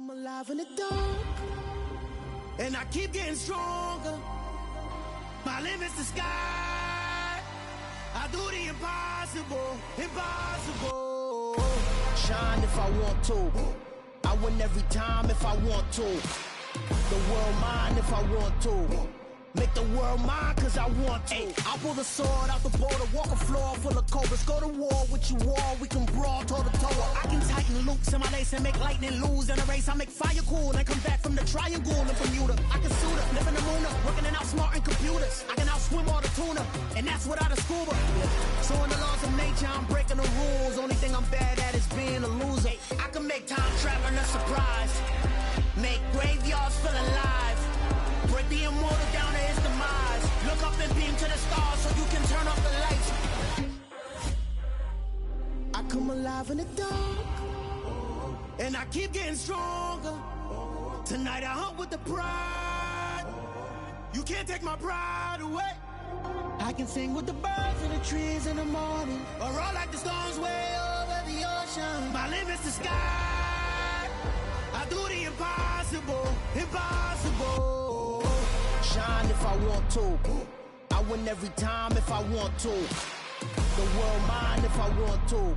come alive in the dark, and I keep getting stronger. My limit's the sky. I do the impossible, impossible. Shine if I want to. I win every time if I want to. The world mine if I want to. Make the world mine cause I want to. I pull the sword out the border, walk a floor full of cobras. Go to war with you all, we can brawl toe to toe. I can tighten loops in my lace and make lightning lose in a race. I make fire cool and come back from the triangle in Bermuda. I can suit up, live in the moon, working and outsmarting computers. I can outswim all the tuna, and that's without a scuba. So in the laws of nature, I'm breaking the rules. Only thing I'm bad at is being a loser. I can make time traveling a surprise. Make graveyards feel alive. Break the immortal down to his demise. Look up and beam to the stars so you can turn off the lights. I come alive in the dark, and I keep getting stronger. Tonight I hunt with the pride. You can't take my pride away. I can sing with the birds and the trees in the morning, or roll like the storms way over the ocean. My limit's the sky. I do the impossible, impossible. Shine if I want to. I win every time if I want to. The world mine if I want to.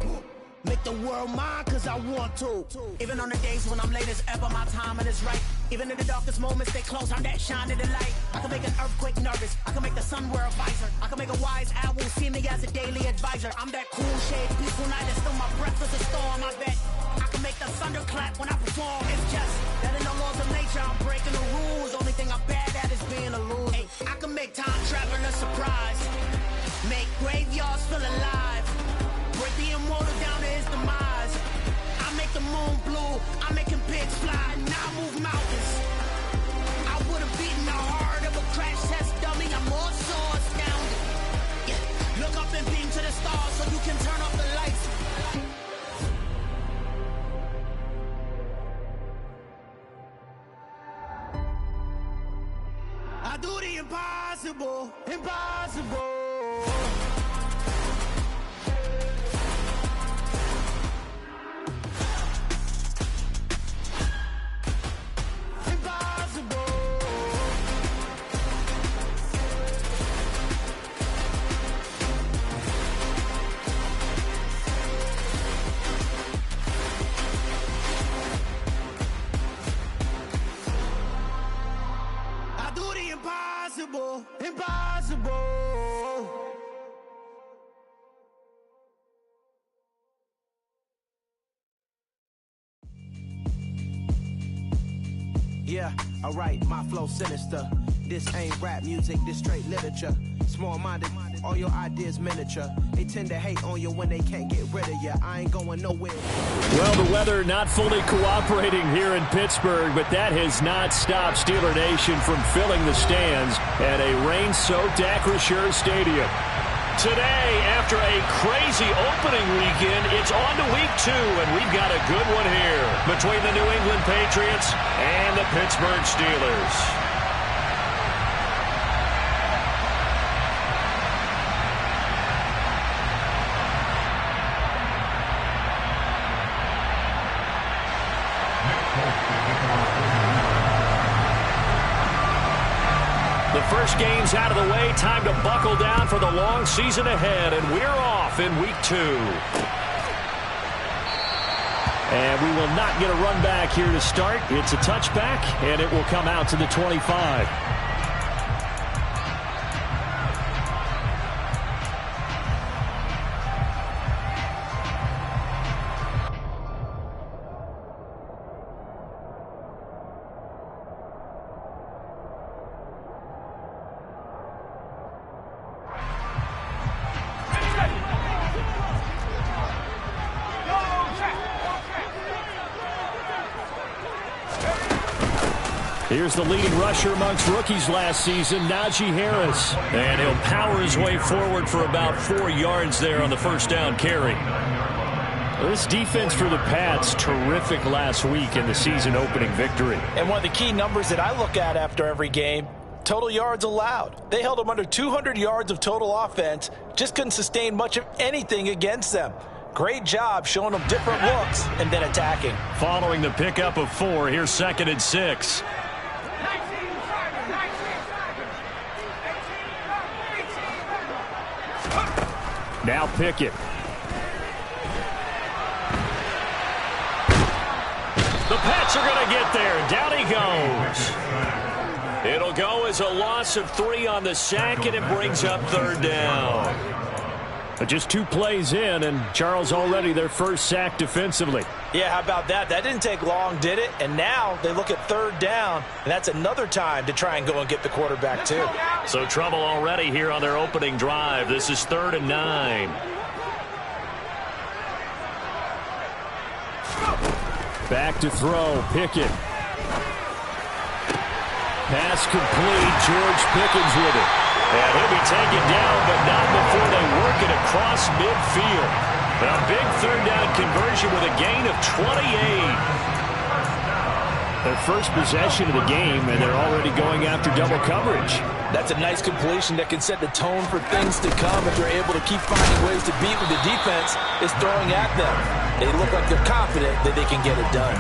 Make the world mine cause I want to. Even on the days when I'm late as ever, my timing is right. Even in the darkest moments, stay close, I'm that shine in the light. I can make an earthquake nervous, I can make the sun wear a visor. I can make a wise owl see me as a daily advisor. I'm that cool shade, peaceful night, and still my breath is a storm, I bet. I can make the thunder clap when I perform. It's just that in the laws of nature, I'm breaking the rules. Only thing I'm bad at is being a loser. I can make time traveling a surprise. Make graveyards feel alive. Break the immortal down to his demise. I make the moon blue, I'm making pigs fly, now I move mountains. I would've beaten the heart of a crash test dummy, I'm more so astounded. Yeah. Look up and beam to the stars so you can turn off the lights. I do the impossible, impossible. Impossible, impossible. Yeah, alright, my flow sinister. This ain't rap music, this straight literature. Small-minded, all your ideas miniature. They tend to hate on you when they can't get rid of you. I ain't going nowhere. Well, the weather not fully cooperating here in Pittsburgh, but that has not stopped Steeler Nation from filling the stands at a rain-soaked Acrisure Stadium. Today, after a crazy opening weekend, it's on to week 2, and we've got a good one here between the New England Patriots and the Pittsburgh Steelers. The first game's out of the way. Time to buckle down for the long season ahead, and we're off in week 2. And we will not get a run back here to start. It's a touchback, and it will come out to the 25. Here's the leading rusher amongst rookies last season, Najee Harris. And he'll power his way forward for about 4 yards there on the first down carry. This defense for the Pats, terrific last week in the season-opening victory. And one of the key numbers that I look at after every game, total yards allowed. They held them under 200 yards of total offense, just couldn't sustain much of anything against them. Great job showing them different looks and then attacking. Following the pickup of 4, here's 2nd and 6. Now Pickett. The Pats are going to get there. Down he goes. It'll go as a loss of 3 on the sack, and it brings up 3rd down. But just 2 plays in, and Charles already their first sack defensively. Yeah, how about that? That didn't take long, did it? And now they look at 3rd down, and that's another time to try and go and get the quarterback too. So trouble already here on their opening drive. This is 3rd and 9. Back to throw, Pickett. Pass complete, George Pickens with it. And he'll be taken down, but not before they work it across midfield. A big 3rd down conversion with a gain of 28. Their first possession of the game, and they're already going after double coverage. That's a nice completion that can set the tone for things to come if they're able to keep finding ways to beat what the defense is throwing at them. They look like they're confident that they can get it done.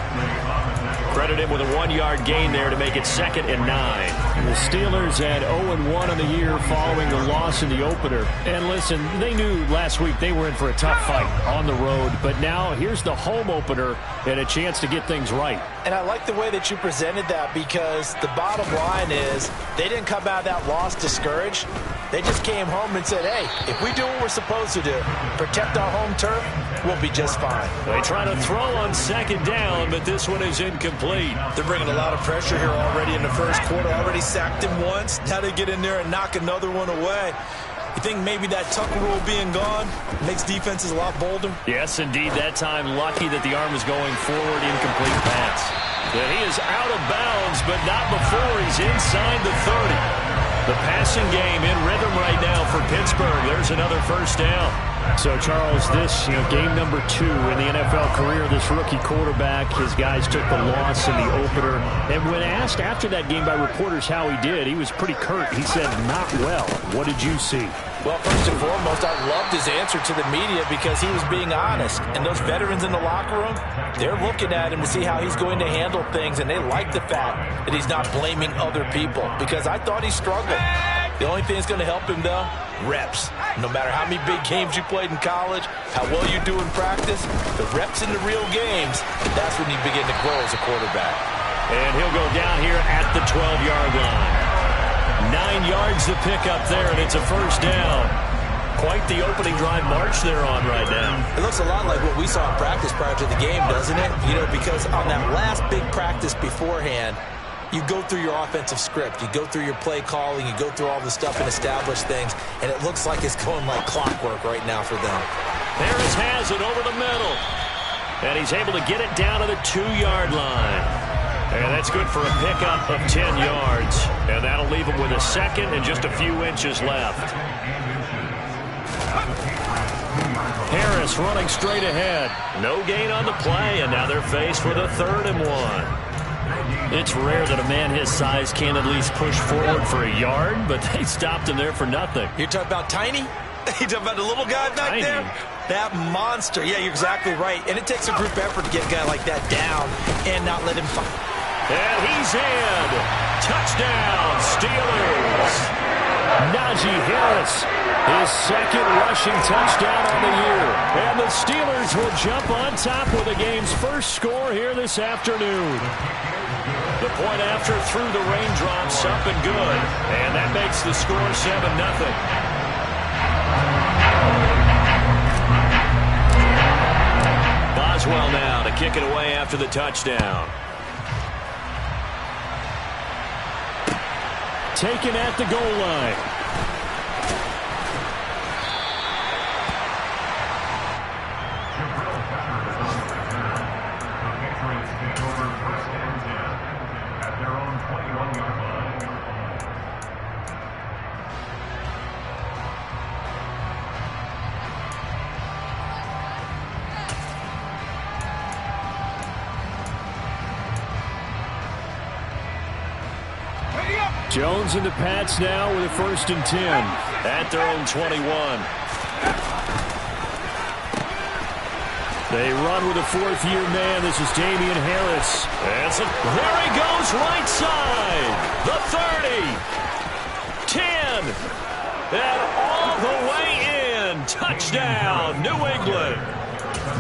Credit him with a 1-yard gain there to make it 2nd and 9. The Steelers had 0-1 on the year following the loss in the opener. And listen, they knew last week they were in for a tough fight on the road. But now here's the home opener and a chance to get things right. And I like the way that you presented that, because the bottom line is they didn't come out of that loss discouraged. They just came home and said, hey, if we do what we're supposed to do, protect our home turf, we'll be just fine. They try to throw on 2nd down, but this one is incomplete. They're bringing a lot of pressure here already in the first quarter. Already sacked him once. Now they get in there and knock another one away. You think maybe that tuck rule being gone makes defenses a lot bolder? Yes, indeed. That time lucky that the arm is going forward. Incomplete pass. But he is out of bounds, but not before he's inside the 30. The passing game in rhythm right now for Pittsburgh. There's another first down. So, Charles, this, game number 2 in the NFL career, this rookie quarterback, his guys took the loss in the opener. And when asked after that game by reporters how he did, he was pretty curt. He said, not well. What did you see? Well, first and foremost, I loved his answer to the media because he was being honest. And those veterans in the locker room, they're looking at him to see how he's going to handle things, and they like the fact that he's not blaming other people, because I thought he struggled. The only thing that's going to help him, though, reps. No matter how many big games you played in college, how well you do in practice, the reps in the real games, that's when you begin to grow as a quarterback. And he'll go down here at the 12-yard line. 9 yards to pick up there, and it's a first down. Quite the opening drive march they're on right now. It looks a lot like what we saw in practice prior to the game, doesn't it? Because on that last big practice beforehand, you go through your offensive script, you go through your play calling, you go through all the stuff and establish things, and it looks like it's going like clockwork right now for them. Harris has it over the middle, and he's able to get it down to the 2-yard line. And that's good for a pickup of 10 yards. And that'll leave him with a second and just a few inches left. Harris running straight ahead. No gain on the play, and now they're faced with a 3rd and 1. It's rare that a man his size can at least push forward for a yard, but they stopped him there for nothing. You're talking about Tiny? You're talking about the little guy back there? That monster. Yeah, you're exactly right. And it takes a group effort to get a guy like that down and not let him fight. And he's in. Touchdown, Steelers. Najee Harris, his 2nd rushing touchdown on the year. And the Steelers will jump on top with the game's first score here this afternoon. The point after through the raindrops, up and good. And that makes the score 7-0. Boswell now to kick it away after the touchdown. Taken at the goal line. Jones and the Pats now with a 1st and 10 at their own 21. They run with a fourth-year man. This is Damian Harris. There he goes right side. The 30. 10. And all the way in. Touchdown, New England.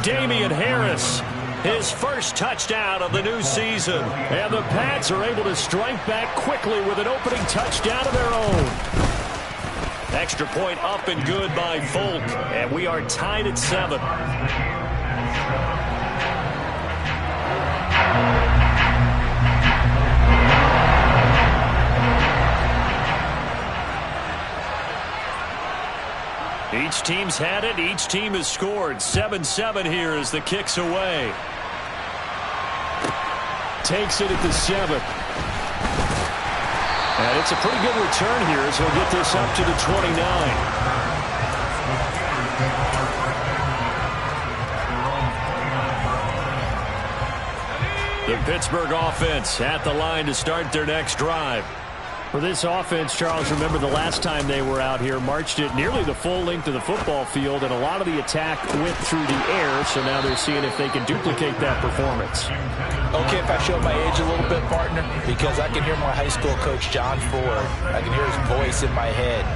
Damian Harris, his first touchdown of the new season. And the Pats are able to strike back quickly with an opening touchdown of their own. Extra point up and good by Folk. And we are tied at 7. Each team's had it. Each team has scored. 7-7 here as the kick's away. Takes it at the 7. And it's a pretty good return here as he'll get this up to the 29. The Pittsburgh offense at the line to start their next drive. For this offense, Charles, remember the last time they were out here, marched it nearly the full length of the football field, and a lot of the attack went through the air, so now they're seeing if they can duplicate that performance. Okay, if I show my age a little bit, partner, because I can hear my high school coach, John Ford. I can hear his voice in my head.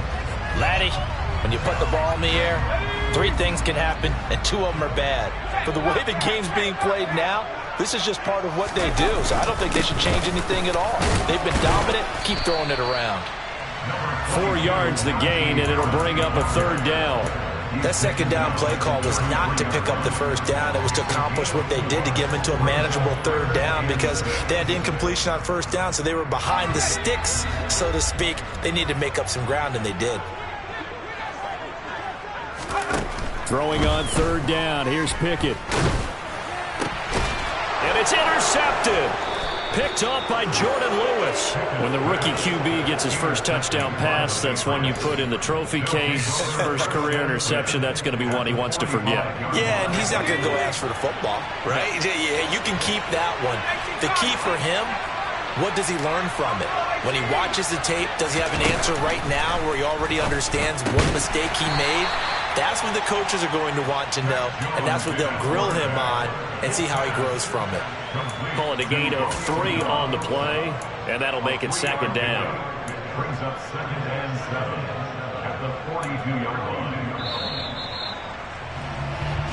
Laddie, when you put the ball in the air, 3 things can happen, and 2 of them are bad. For the way the game's being played now, this is just part of what they do, so I don't think they should change anything at all. They've been dominant. Keep throwing it around. 4 yards the gain, and it'll bring up a 3rd down. That 2nd down play call was not to pick up the 1st down. It was to accomplish what they did to get them into a manageable 3rd down because they had incompletion on 1st down, so they were behind the sticks, so to speak. They needed to make up some ground, and they did. Throwing on 3rd down. Here's Pickett. And it's intercepted. Picked off by Jordan Lewis. When the rookie QB gets his first touchdown pass, that's one you put in the trophy case. First career interception, that's going to be one he wants to forget. Yeah, and he's not going to go ask for the football, right? Yeah, you can keep that one. The key for him, what does he learn from it? When he watches the tape, does he have an answer right now where he already understands what mistake he made? That's what the coaches are going to want to know, and that's what they'll grill him on and see how he grows from it. Call it a gain of 3 on the play, and that'll make it 2nd down. Brings up 2nd and 7 at the 42-yard line.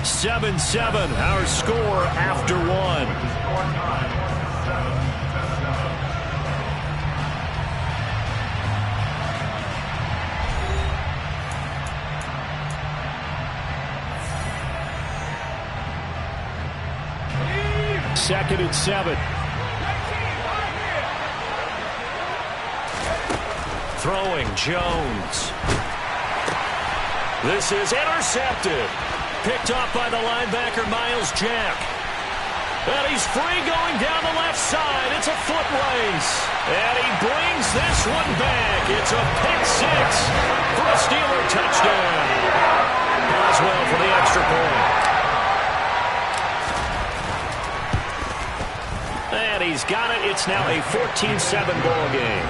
7-7, our score after 1. Second and 7. Throwing Jones. This is intercepted. Picked off by the linebacker, Miles Jack. And he's free going down the left side. It's a foot race. And he brings this one back. It's a pick 6 for a Steeler touchdown. Boswell for the extra point. And he's got it. It's now a 14-7 ball game.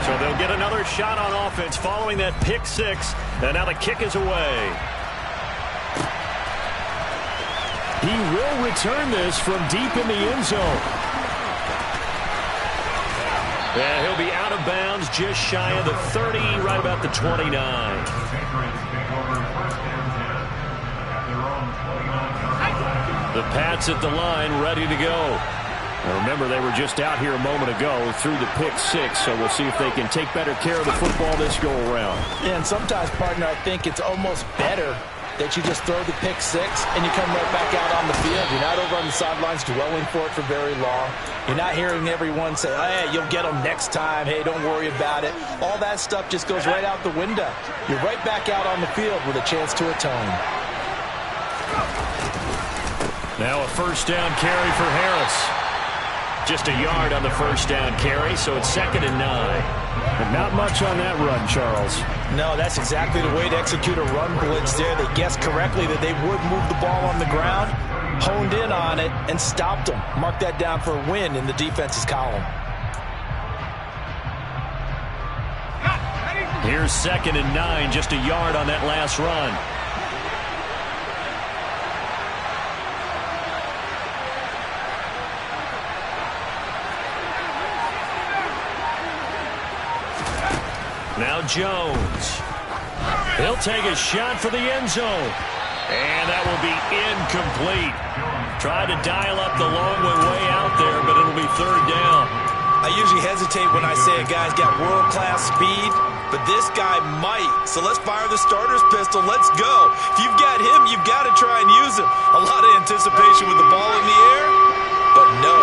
So they'll get another shot on offense following that pick 6. And now the kick is away. He will return this from deep in the end zone. And he'll be out of bounds just shy of the 30, right about the 29. The Pats at the line, ready to go. Now remember, they were just out here a moment ago through the pick 6, so we'll see if they can take better care of the football this go-around. Yeah, and sometimes, partner, I think it's almost better that you just throw the pick 6 and you come right back out on the field. You're not over on the sidelines dwelling for it for very long. You're not hearing everyone say, hey, you'll get them next time. Hey, don't worry about it. All that stuff just goes right out the window. You're right back out on the field with a chance to atone. Now a 1st down carry for Harris. Just a yard on the first down carry, so it's 2nd and 9. And not much on that run, Charles. No, that's exactly the way to execute a run blitz there. They guessed correctly that they would move the ball on the ground, honed in on it, and stopped them. Mark that down for a win in the defense's column. Here's 2nd and 9, just a yard on that last run. Now Jones. He'll take a shot for the end zone. And that will be incomplete. Tried to dial up the long way out there, but it'll be 3rd down. I usually hesitate when I say a guy's got world-class speed, but this guy might. So let's fire the starter's pistol. Let's go. If you've got him, you've got to try and use him. A lot of anticipation with the ball in the air, but no,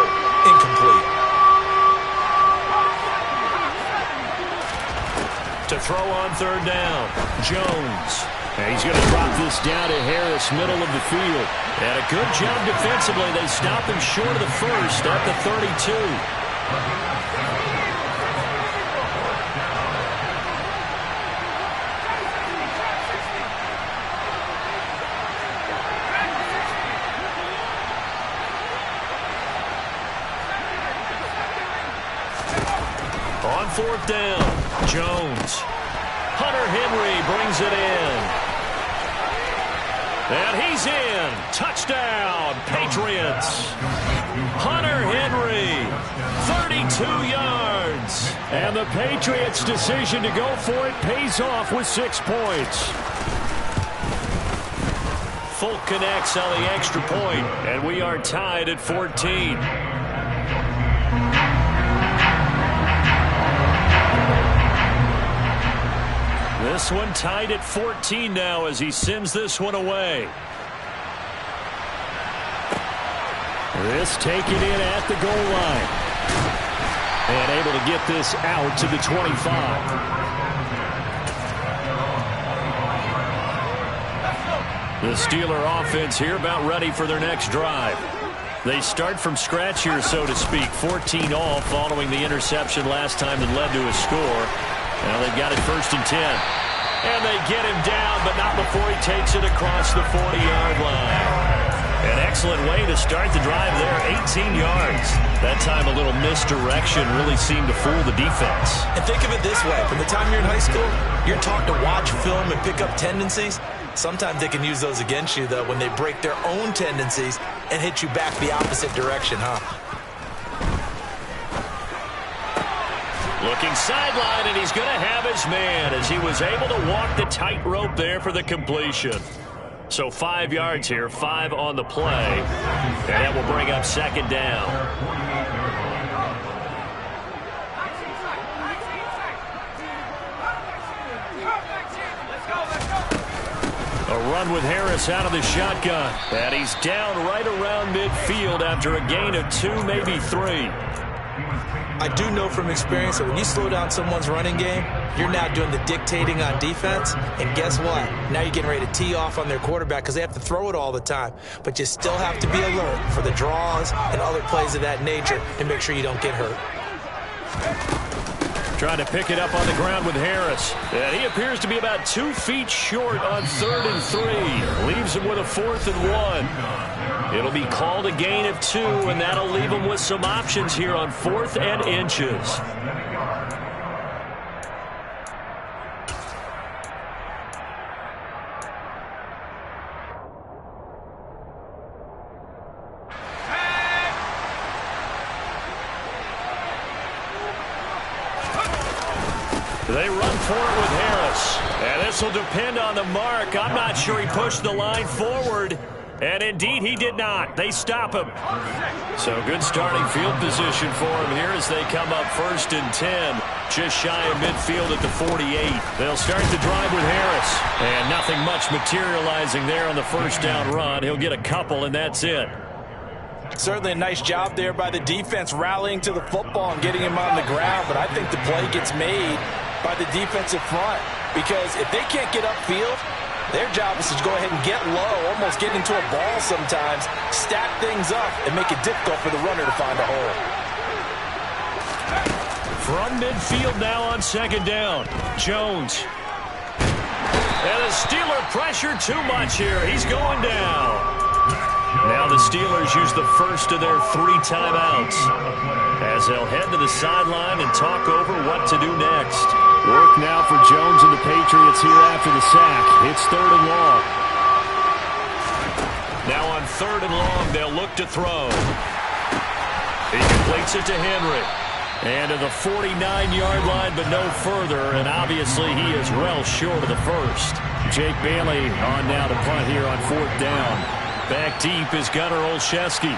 incomplete. To throw on 3rd down, Jones. And he's going to drop this down to Harris, middle of the field. And a good job defensively. They stop him short of the first at the 32. On 4th down, Jones. Hunter Henry brings it in. And he's in. Touchdown, Patriots. Hunter Henry, 32 yards. And the Patriots' decision to go for it pays off with 6 points. Folk connects on the extra point, and we are tied at 14. This one tied at 14 now as he sends this one away. This taken in at the goal line. And able to get this out to the 25. The Steeler offense here about ready for their next drive. They start from scratch here, so to speak. 14 all following the interception last time that led to a score. Now they've got it 1st and 10. And they get him down, but not before he takes it across the 40-yard line. An excellent way to start the drive there, 18 yards. That time a little misdirection really seemed to fool the defense. And think of it this way. From the time you're in high school, you're taught to watch film and pick up tendencies. Sometimes they can use those against you, though, when they break their own tendencies and hit you back the opposite direction, huh? Looking sideline, and he's going to have his man as he was able to walk the tightrope there for the completion. So 5 yards here, 5 on the play, and that will bring up 2nd down. A run with Harris out of the shotgun, and he's down right around midfield after a gain of 2, maybe 3. I do know from experience that when you slow down someone's running game, you're now doing the dictating on defense. And guess what? Now you're getting ready to tee off on their quarterback because they have to throw it all the time. But you still have to be alert for the draws and other plays of that nature to make sure you don't get hurt. Trying to pick it up on the ground with Harris. And he appears to be about 2 feet short on 3rd and 3. Leaves him with a 4th and 1. It'll be called a gain of 2, and that'll leave him with some options here on 4th and inches. They run for it with Harris. And this will depend on the mark. I'm not sure he pushed the line forward. And indeed, he did not. They stop him. So good starting field position for him here as they come up 1st and 10. Just shy of midfield at the 48. They'll start the drive with Harris. And nothing much materializing there on the 1st down run. He'll get a couple, and that's it. Certainly a nice job there by the defense rallying to the football and getting him on the ground. But I think the play gets made by the defensive front. Because if they can't get upfield, their job is to go ahead and get low, almost get into a ball sometimes, stack things up, and make it difficult for the runner to find a hole. From midfield now on second down. Jones. And the Steeler pressure too much here. He's going down. Now the Steelers use the first of their 3 timeouts as they'll head to the sideline and talk over what to do next. Work now for Jones and the Patriots here after the sack. It's 3rd and long. Now on 3rd and long, they'll look to throw. He completes it to Henry. And to the 49-yard line, but no further. And obviously, he is well short of the first. Jake Bailey on now to punt here on 4th down. Back deep is Gunnar Olszewski.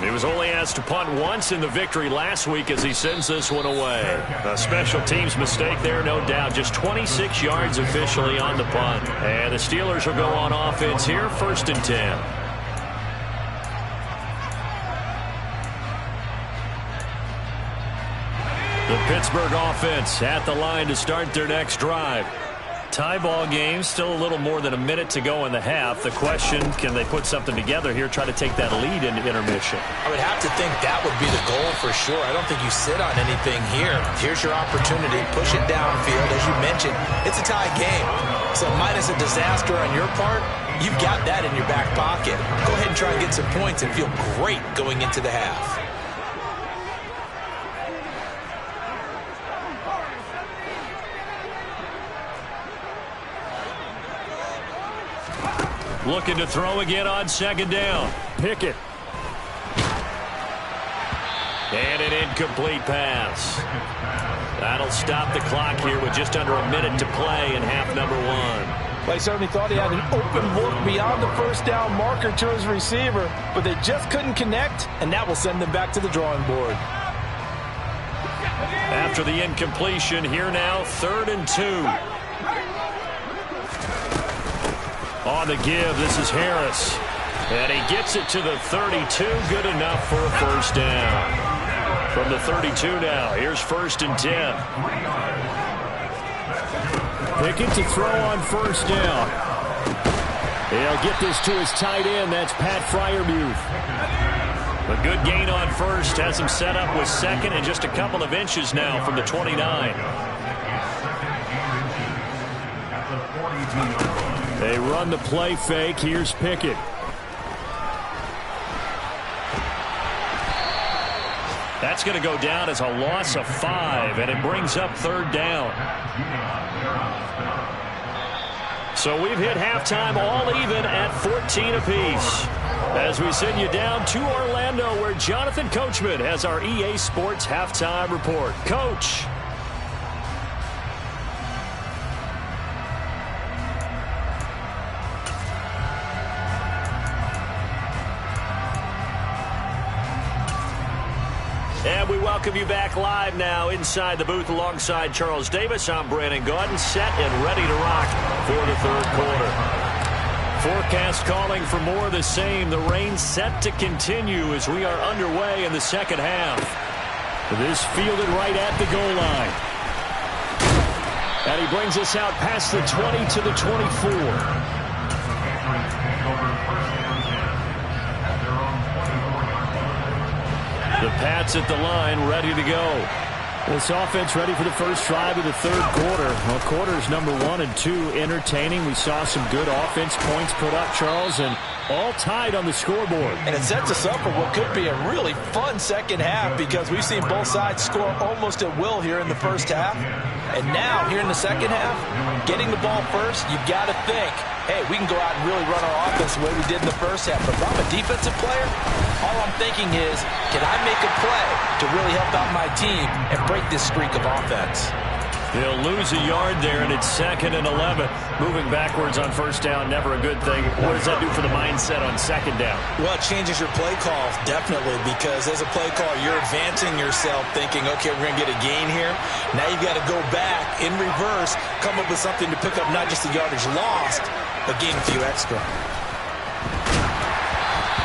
He was only asked to punt once in the victory last week as he sends this one away. A special teams mistake there, no doubt. Just 26 yards officially on the punt. And the Steelers will go on offense here, 1st and 10. The Pittsburgh offense at the line to start their next drive. Tie ball game, still a little more than a minute to go in the half. The question, can they put something together here, try to take that lead into intermission? I would have to think that would be the goal for sure. I don't think you sit on anything here. Here's your opportunity. Push it downfield. As you mentioned, it's a tie game. So minus a disaster on your part, you've got that in your back pocket. Go ahead and try and get some points and feel great going into the half. Looking to throw again on 2nd down. Pickett. And an incomplete pass. That'll stop the clock here with just under a minute to play in half number 1. They certainly thought he had an open look beyond the 1st down marker to his receiver, but they just couldn't connect, and that will send them back to the drawing board. After the incompletion, here now, 3rd and 2. On the give, this is Harris. And he gets it to the 32. Good enough for a 1st down. From the 32 now, here's 1st and 10. Pickett to throw on 1st down. He'll get this to his tight end. That's Pat Freiermuth. A good gain on 1st. Has him set up with 2nd and just a couple of inches now from the 29. They run the play fake. Here's Pickett. That's going to go down as a loss of 5, and it brings up 3rd down. So we've hit halftime all even at 14 apiece. As we send you down to Orlando, where Jonathan Coachman has our EA Sports halftime report. Coach. And we welcome you back live now inside the booth alongside Charles Davis. I'm Brandon Gaudin, set and ready to rock for the 3rd quarter. Forecast calling for more of the same. The rain set to continue as we are underway in the 2nd half. This fielded right at the goal line. And he brings us out past the 20 to the 24. The Pats at the line, ready to go. This offense ready for the first drive of the 3rd quarter. Well, quarters number 1 and 2 entertaining. We saw some good offense points put up, Charles, and all tied on the scoreboard. And it sets us up for what could be a really fun 2nd half because we've seen both sides score almost at will here in the 1st half. And now, here in the 2nd half, getting the ball first, you've got to think, hey, we can go out and really run our offense the way we did in the 1st half. But if I'm a defensive player, all I'm thinking is, can I make a play to really help out my team and break this streak of offense? He'll lose a yard there, and it's 2nd and 11. Moving backwards on 1st down, never a good thing. What does that do for the mindset on 2nd down? Well, it changes your play call, definitely, because as a play call, you're advancing yourself thinking, okay, we're going to get a gain here. Now you've got to go back in reverse, come up with something to pick up not just the yardage lost, but gain a few extra.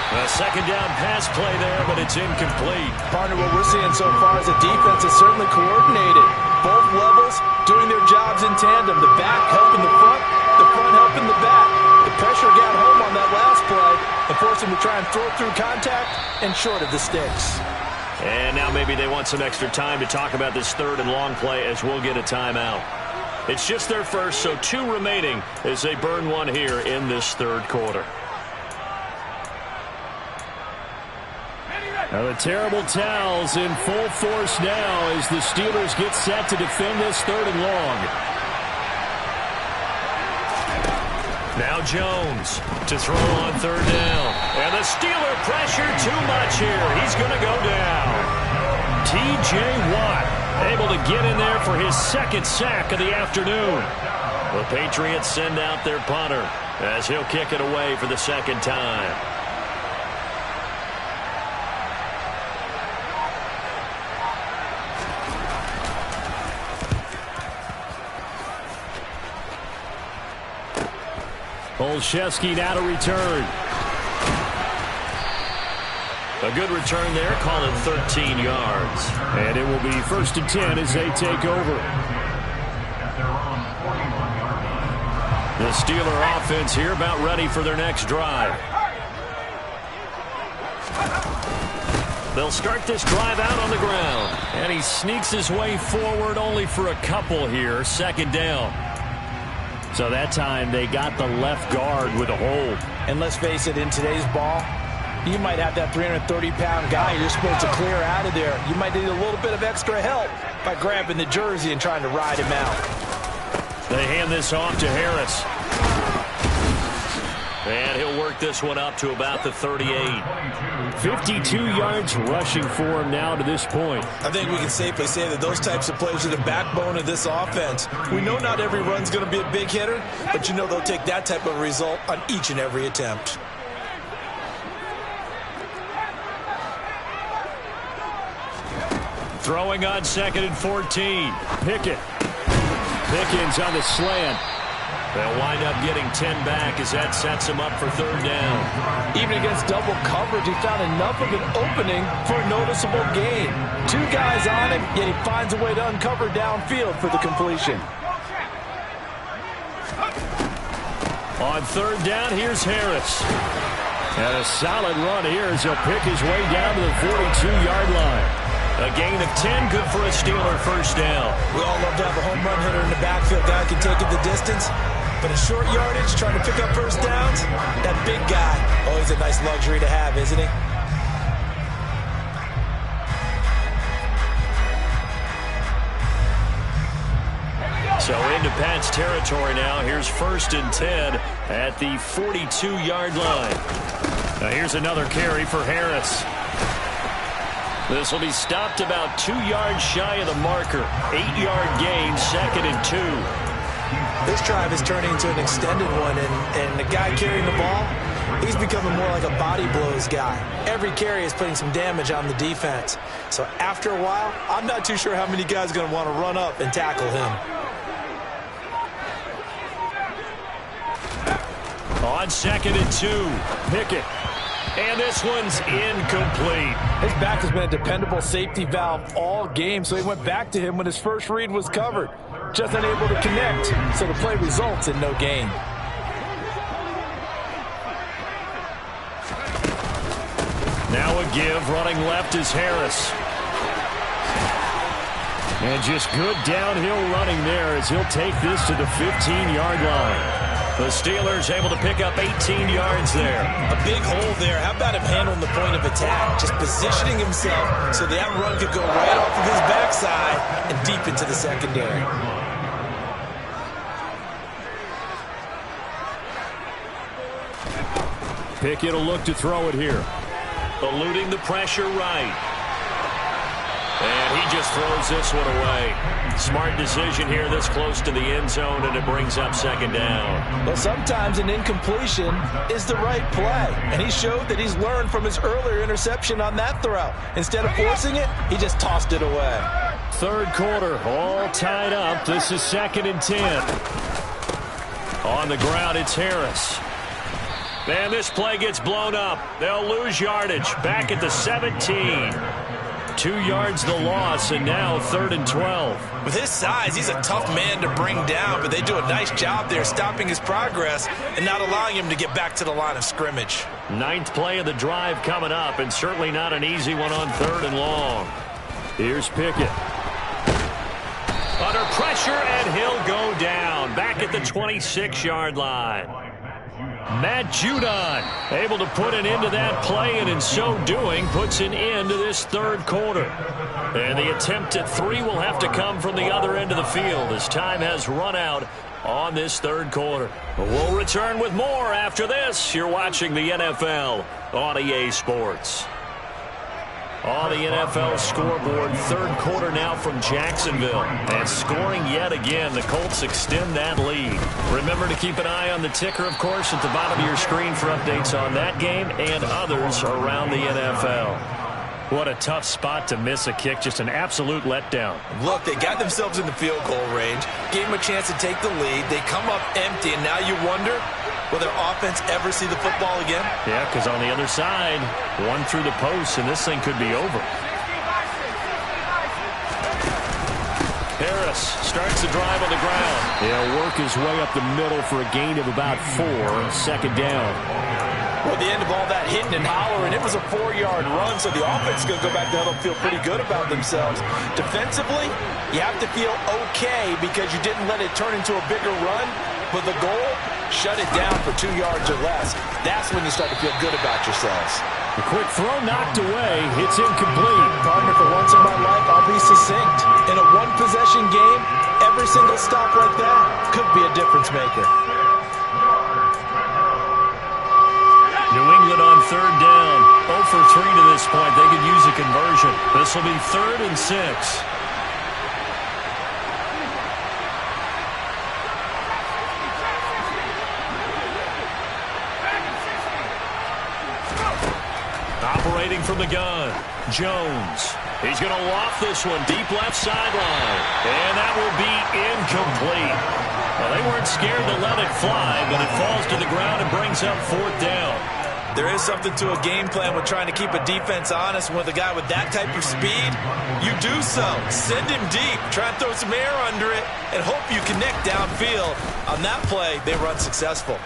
A 2nd down pass play there, but it's incomplete. Partner, what we're seeing so far as a defense is certainly coordinated. Both levels doing their jobs in tandem. The back helping the front helping the back. The pressure got home on that last play and forced him to try and throw through contact and short of the sticks. And now maybe they want some extra time to talk about this third and long play as we'll get a timeout. It's just their first, so 2 remaining as they burn one here in this third quarter. Now the terrible towels in full force now as the Steelers get set to defend this third and long. Now Jones to throw on third down. And the Steeler pressure too much here. He's going to go down. T.J. Watt able to get in there for his second sack of the afternoon. The Patriots send out their punter as he'll kick it away for the second time. Olszewski now to return. A good return there, call it 13 yards. And it will be 1st and 10 as they take over. The Steeler offense here about ready for their next drive. They'll start this drive out on the ground. And he sneaks his way forward only for a couple here, 2nd down. So that time they got the left guard with a hold. And let's face it, in today's ball, you might have that 330-pound guy you're supposed to clear out of there. You might need a little bit of extra help by grabbing the jersey and trying to ride him out. They hand this off to Harris. And he'll work this one up to about the 38. 52 yards rushing for him now to this point. I think we can safely say that those types of plays are the backbone of this offense. We know not every run's going to be a big hitter, but you know they'll take that type of result on each and every attempt. Throwing on 2nd and 14. Pickett. Pickens on the slant. They'll wind up getting 10 back as that sets him up for 3rd down. Even against double coverage, he found enough of an opening for a noticeable gain. 2 guys on him, yet he finds a way to uncover downfield for the completion. On 3rd down, here's Harris. And a solid run here as he'll pick his way down to the 42-yard line. A gain of 10, good for a Steeler 1st down. We all love to have a home run hitter in the backfield. Guy can take it the distance. But in short yardage, trying to pick up 1st downs, that big guy, always a nice luxury to have, isn't he? So into Pat's territory now. Here's 1st and 10 at the 42-yard line. Now here's another carry for Harris. This will be stopped about 2 yards shy of the marker. 8-yard gain, 2nd and 2. This drive is turning into an extended one, and the guy carrying the ball, he's becoming more like a body blows guy. Every carry is putting some damage on the defense. So after a while, I'm not too sure how many guys are going to want to run up and tackle him. On 2nd and 2, Pickett. And this one's incomplete. His back has been a dependable safety valve all game, so he went back to him when his first read was covered. Just unable to connect, so the play results in no gain. Now a give, running left is Harris. And just good downhill running there as he'll take this to the 15-yard line. The Steelers able to pick up 18 yards there. A big hole there. How about him handling the point of attack? Just positioning himself so that run could go right off of his backside and deep into the secondary. Pickett will look to throw it here. Eluding the pressure right. And he just throws this one away. Smart decision here this close to the end zone, and it brings up 2nd down. Well, sometimes an incompletion is the right play, and he showed that he's learned from his earlier interception on that throw. Instead of forcing it, he just tossed it away. 3rd quarter, all tied up. This is 2nd and 10. On the ground, it's Harris. And this play gets blown up. They'll lose yardage. Back at the 17. 2 yards the loss, and now 3rd and 12. With his size, he's a tough man to bring down, but they do a nice job there stopping his progress and not allowing him to get back to the line of scrimmage. 9th play of the drive coming up, and certainly not an easy one on 3rd and long. Here's Pickett. Under pressure, and he'll go down. Back at the 26-yard line. Matt Judon able to put an end to that play, and in so doing puts an end to this 3rd quarter. And the attempt at 3 will have to come from the other end of the field as time has run out on this 3rd quarter. We'll return with more after this. You're watching the NFL on EA Sports. On the NFL scoreboard, 3rd quarter now from Jacksonville. And scoring yet again, the Colts extend that lead. Remember to keep an eye on the ticker, of course, at the bottom of your screen for updates on that game and others around the NFL. What a tough spot to miss a kick. Just an absolute letdown. Look, they got themselves in the field goal range, gave them a chance to take the lead. They come up empty, and now you wonder, will their offense ever see the football again? Yeah, because on the other side, one through the post, and this thing could be over. Harris starts the drive on the ground. He'll work his way up the middle for a gain of about 4, 2nd down. Well, at the end of all that hitting and hollering, it was a 4-yard run, so the offense is going to go back to huddle and feel pretty good about themselves. Defensively, you have to feel okay because you didn't let it turn into a bigger run, but the goal, shut it down for 2 yards or less. That's when you start to feel good about yourselves. The quick throw knocked away. It's incomplete. Partner, for once in my life, I'll be succinct. In a one-possession game, every single stop like that could be a difference maker. New England on 3rd down. 0 for 3 to this point. They could use a conversion. This will be 3rd and 6. Operating from the gun, Jones. He's going to loft this one deep left sideline. And that will be incomplete. Well, they weren't scared to let it fly, but it falls to the ground and brings up 4th down. There is something to a game plan with trying to keep a defense honest. With a guy with that type of speed, you do so. Send him deep. Try and throw some air under it and hope you connect downfield. On that play, they run successful.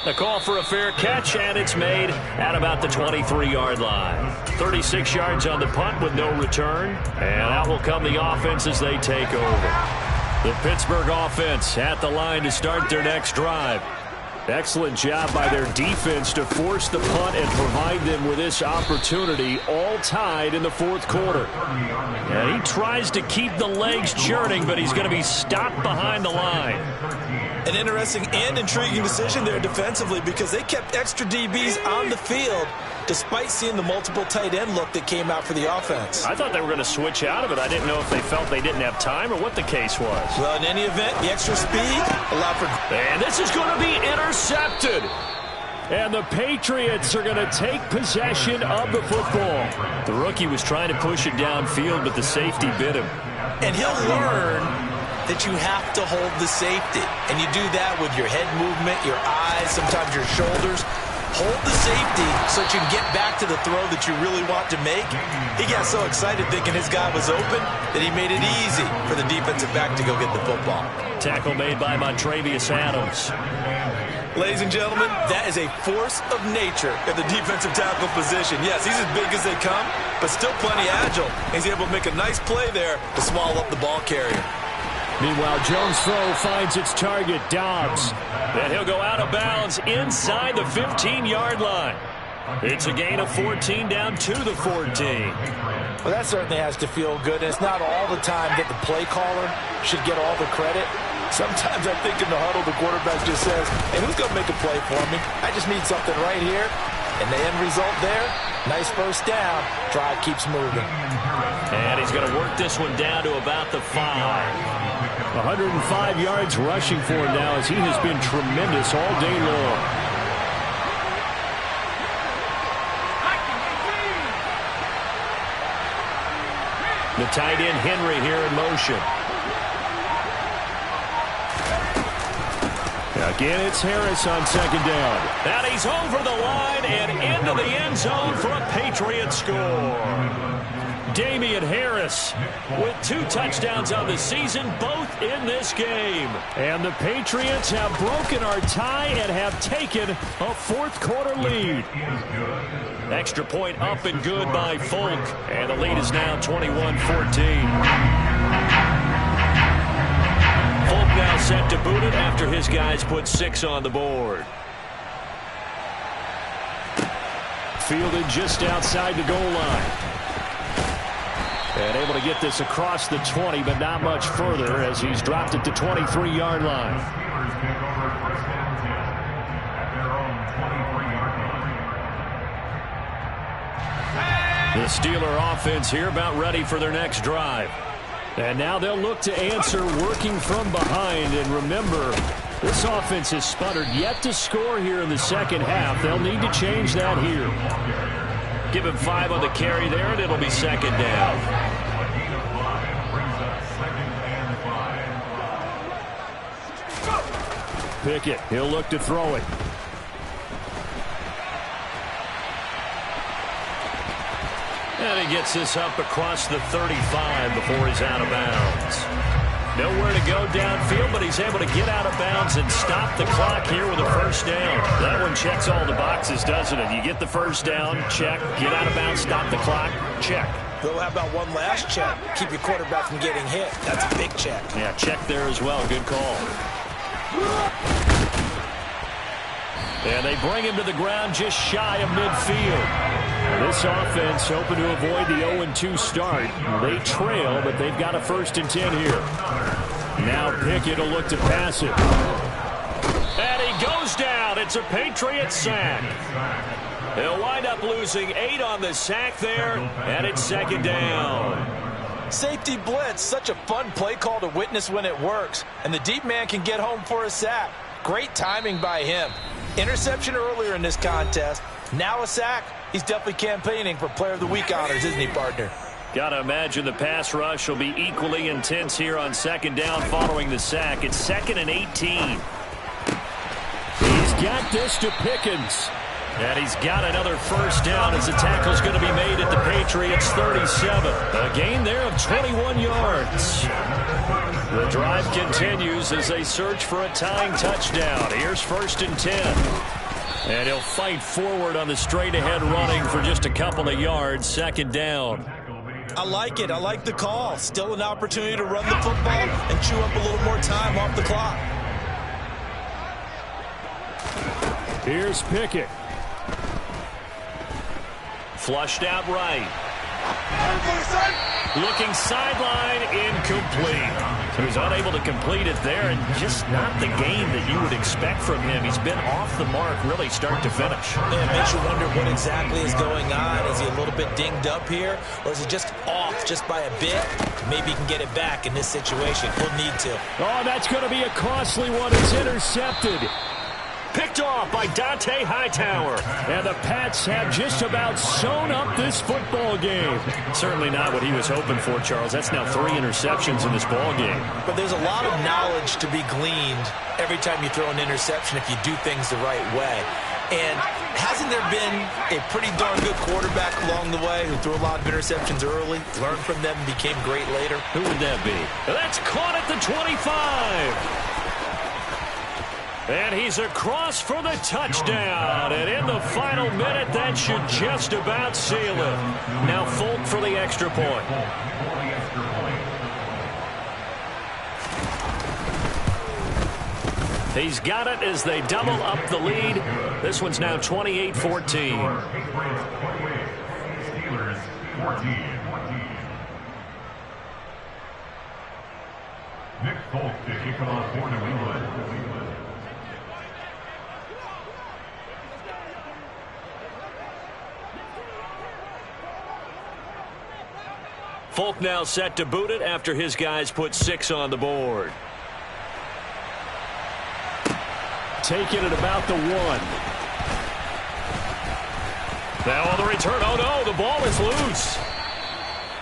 The call for a fair catch, and it's made at about the 23-yard line. 36 yards on the punt with no return, and out will come the offense as they take over. The Pittsburgh offense at the line to start their next drive. Excellent job by their defense to force the punt and provide them with this opportunity, all tied in the 4th quarter. And he tries to keep the legs churning, but he's going to be stopped behind the line. An interesting and intriguing decision there defensively because they kept extra DBs on the field despite seeing the multiple tight end look that came out for the offense. I thought they were going to switch out of it. I didn't know if they felt they didn't have time or what the case was. Well, in any event, the extra speed allowed for... And this is going to be intercepted. And the Patriots are going to take possession of the football. The rookie was trying to push it downfield, but the safety bit him. And he'll learn that you have to hold the safety. And you do that with your head movement, your eyes, sometimes your shoulders. Hold the safety so that you can get back to the throw that you really want to make. He got so excited thinking his guy was open that he made it easy for the defensive back to go get the football. Tackle made by Montrevious Adams. Ladies and gentlemen, that is a force of nature at the defensive tackle position. Yes, he's as big as they come, but still plenty agile. He's able to make a nice play there to swallow up the ball carrier. Meanwhile, Jones' throw finds its target, Dobbs. And he'll go out of bounds inside the 15-yard line. It's a gain of 14 down to the 14. Well, that certainly has to feel good. And it's not all the time that the play caller should get all the credit. Sometimes I think in the huddle, the quarterback just says, hey, who's going to make a play for me? I just need something right here. And the end result there, nice first down. Drive keeps moving. And he's going to work this one down to about the 5. 105 yards rushing for him now as he has been tremendous all day long. The tight end Henry here in motion. Yeah, Again, it's Harris on second down. And he's over the line and into the end zone for a Patriots score. Damian Harris with 2 touchdowns on the season, both in this game. And the Patriots have broken our tie and have taken a fourth-quarter lead. Extra point up and good by Folk. And the lead is now 21-14. Folk now set to boot it after his guys put 6 on the board. Fielded just outside the goal line. And able to get this across the 20, but not much further as he's dropped it to 23-yard line. The Steeler offense here about ready for their next drive. And now they'll look to answer working from behind. And remember, this offense has sputtered yet to score here in the second half. They'll need to change that here. Give him 5 on the carry there, and it'll be second down. Pickett, he'll look to throw it. And he gets this up across the 35 before he's out of bounds. Nowhere to go downfield, but he's able to get out of bounds and stop the clock here with a first down. That one checks all the boxes, doesn't it? You get the first down, check. Get out of bounds, stop the clock, check. Well, how about one last check? Keep your quarterback from getting hit. That's a big check. Yeah, check there as well. Good call. And they bring him to the ground just shy of midfield. This offense hoping to avoid the 0-2 start. They trail, but they've got a 1st and 10 here. Now Pickett will look to pass it. And he goes down. It's a Patriots sack. He'll wind up losing 8 on the sack there, and it's second down. Safety blitz, such a fun play call to witness when it works. And the deep man can get home for a sack. Great timing by him. Interception earlier in this contest. Now a sack. He's definitely campaigning for Player of the Week honors, isn't he, partner? Got to imagine the pass rush will be equally intense here on second down following the sack. It's 2nd and 18. He's got this to Pickens. And he's got another first down as the tackle's going to be made at the Patriots 37. A gain there of 21 yards. The drive continues as they search for a tying touchdown. Here's 1st and 10. And he'll fight forward on the straight-ahead running for just a couple of yards. Second down. I like it. I like the call. Still an opportunity to run the football and chew up a little more time off the clock. Here's Pickett. Flushed out right. Looking sideline, incomplete. He was unable to complete it there, and just not the game that you would expect from him. He's been off the mark really start to finish. Yeah, it makes you wonder what exactly is going on. Is he a little bit dinged up here, or is he just off just by a bit? Maybe he can get it back in this situation. He'll need to. Oh, that's going to be a costly one. It's intercepted. Picked off by Dante Hightower. And the Pats have just about sewn up this football game. Certainly not what he was hoping for, Charles. That's now 3 interceptions in this ball game. But there's a lot of knowledge to be gleaned every time you throw an interception if you do things the right way. And hasn't there been a pretty darn good quarterback along the way who threw a lot of interceptions early, learned from them, and became great later? Who would that be? That's caught at the 25. And he's across for the touchdown. And in the final minute, that should just about seal it. Now Folk for the extra point. He's got it as they double up the lead. This one's now 28-14. Steelers 14. Nick Folk to kick it off for New England. Folk now set to boot it after his guys put 6 on the board. Taking it about the 1. Now on the return. Oh, no, the ball is loose.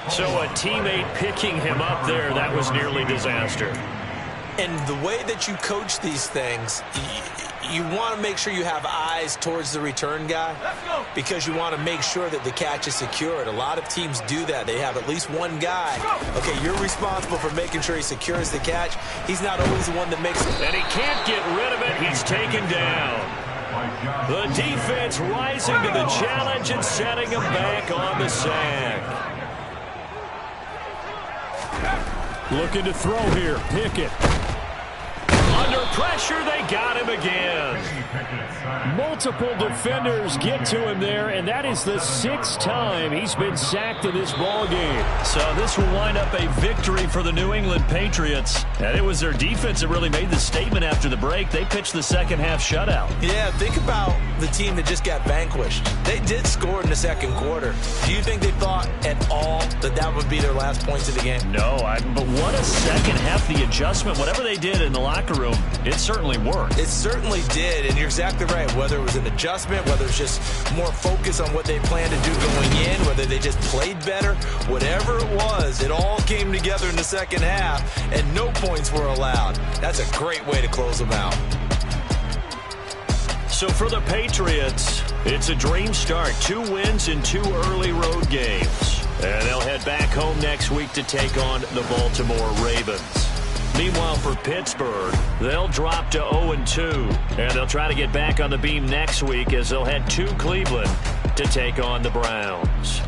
So a teammate picking him up there, that was nearly disaster. And the way that you coach these things, you want to make sure you have eyes towards the return guy because you want to make sure that the catch is secured. A lot of teams do that. They have at least one guy. Okay, you're responsible for making sure he secures the catch. He's not always the one that makes it. And he can't get rid of it. He's taken down. The defense rising to the challenge and setting him back on the sack. Looking to throw here. Pickett. Under pressure, they got him again. Multiple defenders get to him there, and that is the 6th time he's been sacked in this ballgame. So this will wind up a victory for the New England Patriots. And it was their defense that really made the statement after the break. They pitched the second-half shutout. Yeah, think about the team that just got vanquished. They did score in the second quarter. Do you think they thought at all that that would be their last points of the game? No, but what a second half. The adjustment, whatever they did in the locker room, it certainly worked. It certainly did, and you're exactly right. Whether it was an adjustment, whether it's just more focus on what they planned to do going in, whether they just played better, whatever it was, it all came together in the second half, and no points were allowed. That's a great way to close them out. So for the Patriots, it's a dream start. 2 wins in 2 early road games. And they'll head back home next week to take on the Baltimore Ravens. Meanwhile, for Pittsburgh, they'll drop to 0-2, and they'll try to get back on the beam next week as they'll head to Cleveland to take on the Browns.